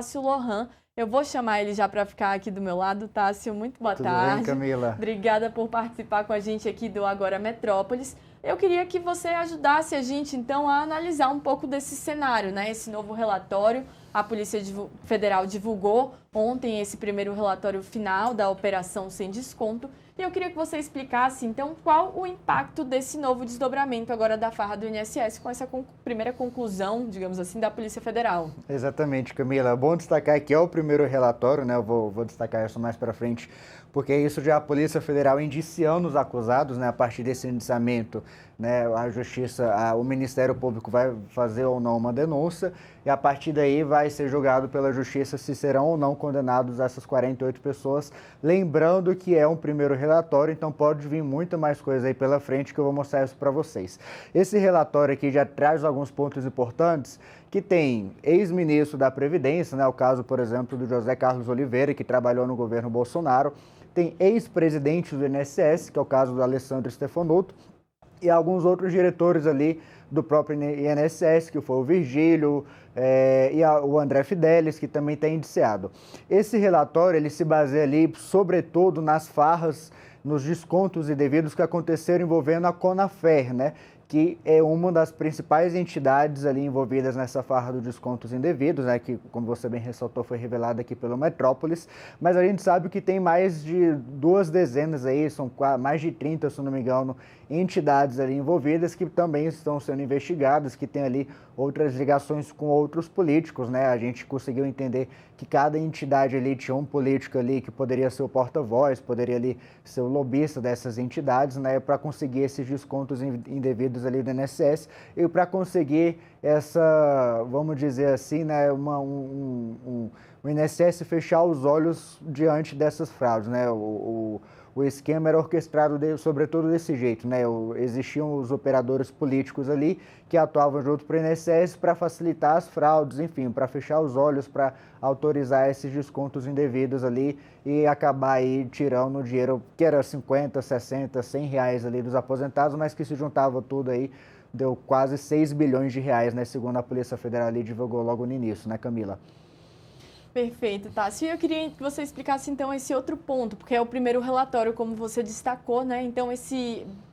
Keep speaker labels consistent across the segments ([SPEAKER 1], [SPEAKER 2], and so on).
[SPEAKER 1] Tássio Lohan. Eu vou chamar ele já para ficar aqui do meu lado. Tássio, muito boa
[SPEAKER 2] Tudo
[SPEAKER 1] tarde.
[SPEAKER 2] bem, Camila?
[SPEAKER 1] Obrigada por participar com a gente aqui do Agora Metrópolis. Eu queria que você ajudasse a gente, então, a analisar um pouco desse cenário, né? Esse novo relatório. A Polícia Federal divulgou ontem esse primeiro relatório final da Operação Sem Desconto. E eu queria que você explicasse, então, qual o impacto desse novo desdobramento agora da farra do INSS com essa primeira conclusão, digamos assim, da Polícia Federal.
[SPEAKER 2] Exatamente, Camila. Bom destacar que é o primeiro relatório, né? Eu vou destacar isso mais para frente, porque isso já é a Polícia Federal indiciando os acusados, né? A partir desse indiciamento, né? A Justiça, o Ministério Público vai fazer ou não uma denúncia e a partir daí vai ser julgado pela Justiça se serão ou não condenados essas 48 pessoas. Lembrando que é um primeiro relatório, então pode vir muita mais coisa aí pela frente que eu vou mostrar isso para vocês. Esse relatório aqui já traz alguns pontos importantes, que tem ex-ministro da Previdência, né? O caso, por exemplo, do José Carlos Oliveira, que trabalhou no governo Bolsonaro, tem ex-presidente do INSS, que é o caso do Alessandro Stefanotto, e alguns outros diretores ali do próprio INSS, que foi o Virgílio e o André Fidelis, que também está indiciado. Esse relatório ele se baseia ali, sobretudo, nas farras, nos descontos indevidos que aconteceram envolvendo a Conafer, né? Que é uma das principais entidades ali envolvidas nessa farra dos descontos indevidos, né, que, como você bem ressaltou, foi revelada aqui pelo Metrópolis, mas a gente sabe que tem mais de 2 dezenas aí, são mais de 30, se não me engano, entidades ali envolvidas que também estão sendo investigadas, que tem ali outras ligações com outros políticos, né, a gente conseguiu entender que cada entidade ali tinha um político ali que poderia ser o porta-voz, poderia ali ser o lobista dessas entidades, né, para conseguir esses descontos indevidos ali do INSS e para conseguir essa, vamos dizer assim, né, o INSS fechar os olhos diante dessas fraudes, né, o esquema era orquestrado, sobretudo desse jeito, né? Existiam os operadores políticos ali que atuavam junto para o INSS para facilitar as fraudes, enfim, para fechar os olhos, para autorizar esses descontos indevidos ali e acabar aí tirando o dinheiro que era 50, 60, 100 reais ali dos aposentados, mas que se juntava tudo aí, deu quase 6 bilhões de reais, né? Segundo a Polícia Federal ali divulgou logo no início, né, Camila?
[SPEAKER 1] Perfeito, Tássio. E eu queria que você explicasse, então, esse outro ponto, porque é o primeiro relatório, como você destacou, né? Então,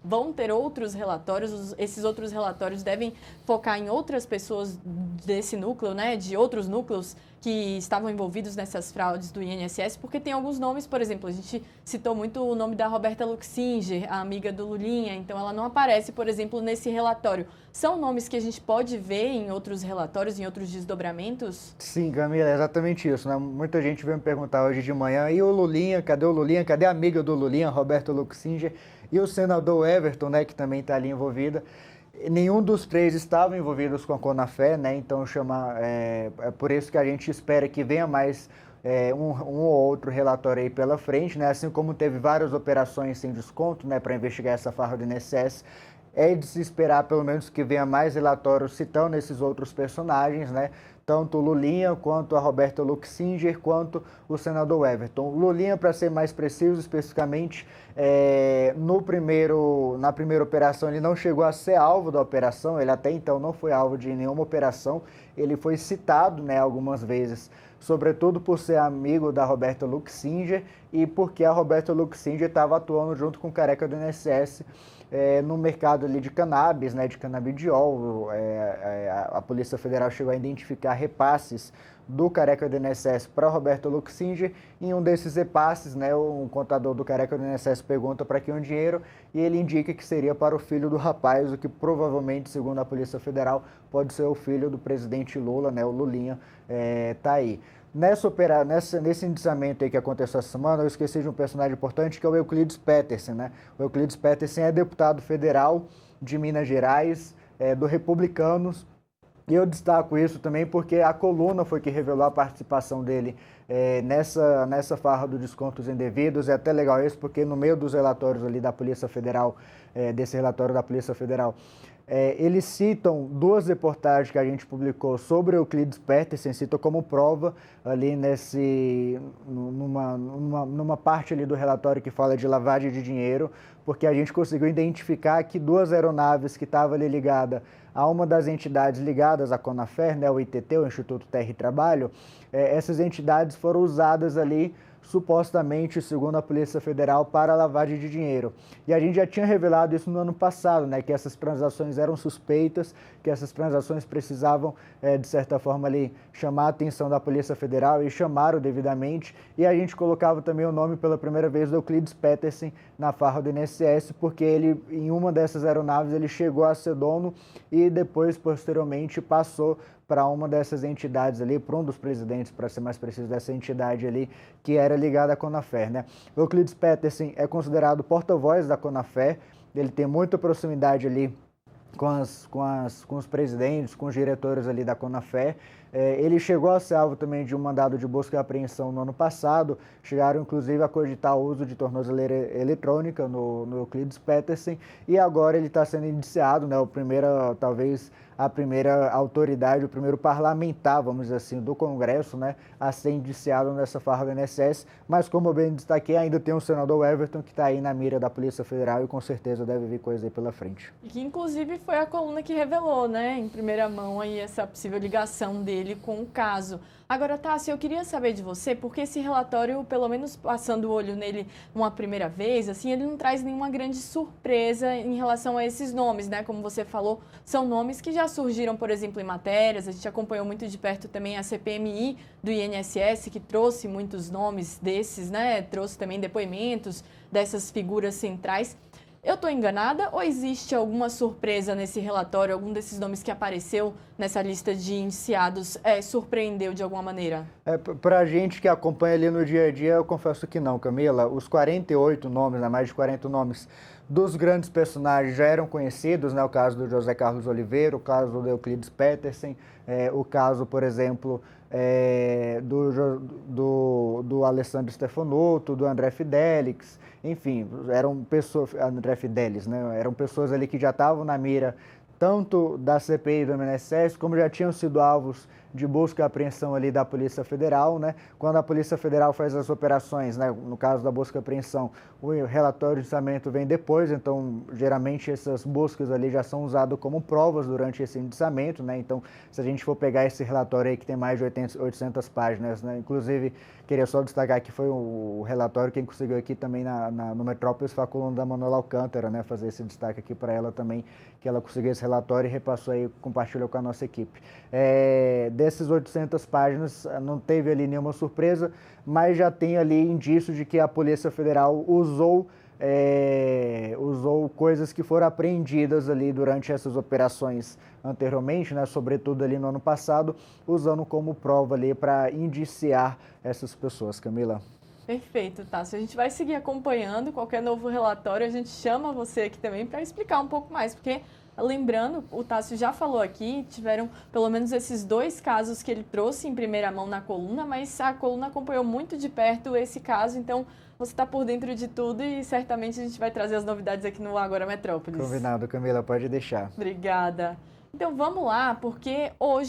[SPEAKER 1] vão ter outros relatórios, esses outros relatórios devem focar em outras pessoas desse núcleo, né? De outros núcleos que estavam envolvidos nessas fraudes do INSS, porque tem alguns nomes, por exemplo, a gente citou muito o nome da Roberta Luxinger, a amiga do Lulinha, então ela não aparece, por exemplo, nesse relatório. São nomes que a gente pode ver em outros relatórios, em outros desdobramentos?
[SPEAKER 2] Sim, Camila, é exatamente isso, né? Muita gente veio me perguntar hoje de manhã, e o Lulinha, cadê o Lulinha? Cadê a amiga do Lulinha, Roberta Luxinger? E o senador Everton, né, que também está ali envolvida. Nenhum dos três estavam envolvidos com a Conafer, né? Então é por isso que a gente espera que venha mais um ou outro relatório aí pela frente, né? Assim como teve várias operações sem desconto, né, para investigar essa farra do INSS. É de se esperar, pelo menos, que venha mais relatórios citando esses outros personagens, né? Tanto o Lulinha, quanto a Roberta Luxinger, quanto o senador Everton. O Lulinha, para ser mais preciso, especificamente, na primeira operação, ele não chegou a ser alvo da operação, ele até então não foi alvo de nenhuma operação, ele foi citado, né, algumas vezes, sobretudo por ser amigo da Roberta Luxinger e porque a Roberta Luxinger estava atuando junto com o careca do INSS no mercado ali de cannabis, né, de canabidiol. A Polícia Federal chegou a identificar repasses do careca do INSS para Roberto Luxinger. Em um desses repasses, né, um contador do careca do INSS pergunta para quem é o dinheiro e ele indica que seria para o filho do rapaz, o que provavelmente, segundo a Polícia Federal, pode ser o filho do presidente Lula, né, o Lulinha, tá aí. Nesse indiciamento aí que aconteceu essa semana, eu esqueci de um personagem importante, que é o Euclides Petersen, né? O Euclides Petersen é deputado federal de Minas Gerais, do Republicanos, e eu destaco isso também porque a coluna foi que revelou a participação dele nessa farra dos descontos indevidos. É até legal isso, porque no meio dos relatórios ali da Polícia Federal, desse relatório da Polícia Federal, eles citam 2 reportagens que a gente publicou sobre Euclides Petersen, citam como prova ali numa parte ali do relatório que fala de lavagem de dinheiro, porque a gente conseguiu identificar que duas aeronaves que estavam ali ligadas a uma das entidades ligadas à Conafer, né, o ITT, o Instituto Terra e Trabalho, essas entidades foram usadas ali supostamente, segundo a Polícia Federal, para lavagem de dinheiro. E a gente já tinha revelado isso no ano passado, né, que essas transações eram suspeitas, que essas transações precisavam, de certa forma, ali, chamar a atenção da Polícia Federal e chamaram devidamente. E a gente colocava também o nome pela primeira vez do Euclides Petersen na farra do INSS, porque ele, em uma dessas aeronaves, ele chegou a ser dono e depois, posteriormente, passou para uma dessas entidades ali, para um dos presidentes, para ser mais preciso, dessa entidade ali, que era ligada à Conafer, né? O Euclides Petersen é considerado porta-voz da Conafer, ele tem muita proximidade ali com os presidentes, com os diretores ali da Conafer. Ele chegou a ser alvo também de um mandado de busca e apreensão no ano passado, chegaram inclusive a cogitar o uso de tornozeleira eletrônica no Euclides Petersen, e agora ele está sendo indiciado, né, talvez a primeira autoridade, o primeiro parlamentar, vamos dizer assim, do Congresso, né, a ser indiciado nessa farra do INSS, mas como eu bem destaquei, ainda tem o senador Everton que está aí na mira da Polícia Federal e com certeza deve vir coisa aí pela frente.
[SPEAKER 1] E que inclusive foi a coluna que revelou, né, em primeira mão aí essa possível ligação dele com o caso. Agora, Tássio, eu queria saber de você, porque esse relatório, pelo menos passando o olho nele uma primeira vez, assim, ele não traz nenhuma grande surpresa em relação a esses nomes, né? Como você falou, são nomes que já surgiram, por exemplo, em matérias, a gente acompanhou muito de perto também a CPMI do INSS, que trouxe muitos nomes desses, né? Trouxe também depoimentos dessas figuras centrais. Eu estou enganada ou existe alguma surpresa nesse relatório, algum desses nomes que apareceu nessa lista de indiciados surpreendeu de alguma maneira?
[SPEAKER 2] Para a gente que acompanha ali no dia a dia, eu confesso que não, Camila. Os 48 nomes, né, mais de 40 nomes dos grandes personagens já eram conhecidos, né? O caso do José Carlos Oliveira, o caso do Euclides Petersen, o caso, por exemplo, do Alessandro Stefanotto, do André Fidelix, enfim, eram pessoas, André Fidelis, né? Eram pessoas ali que já estavam na mira tanto da CPI e do INSS, como já tinham sido alvos de busca e apreensão ali da Polícia Federal, né? Quando a Polícia Federal faz as operações, né? No caso da busca e apreensão, o relatório de indiciamento vem depois, então geralmente essas buscas ali já são usadas como provas durante esse indiciamento, né? Então, se a gente for pegar esse relatório aí que tem mais de 800 páginas, né? Inclusive, queria só destacar que foi o relatório quem conseguiu aqui também no Metrópolis foi a coluna da Manuela Alcântara, né? Fazer esse destaque aqui para ela também, que ela conseguiu esse relatório e repassou aí, compartilhou com a nossa equipe. Dessas 800 páginas, não teve ali nenhuma surpresa, mas já tem ali indícios de que a Polícia Federal usou coisas que foram apreendidas ali durante essas operações anteriormente, né, sobretudo ali no ano passado, usando como prova ali para indiciar essas pessoas, Camila.
[SPEAKER 1] Perfeito, Tássio. A gente vai seguir acompanhando qualquer novo relatório, a gente chama você aqui também para explicar um pouco mais, porque lembrando, o Tássio já falou aqui, tiveram pelo menos esses dois casos que ele trouxe em primeira mão na coluna, mas a coluna acompanhou muito de perto esse caso, então você está por dentro de tudo e certamente a gente vai trazer as novidades aqui no Agora Metrópolis.
[SPEAKER 2] Combinado, Camila, pode deixar.
[SPEAKER 1] Obrigada. Então vamos lá, porque hoje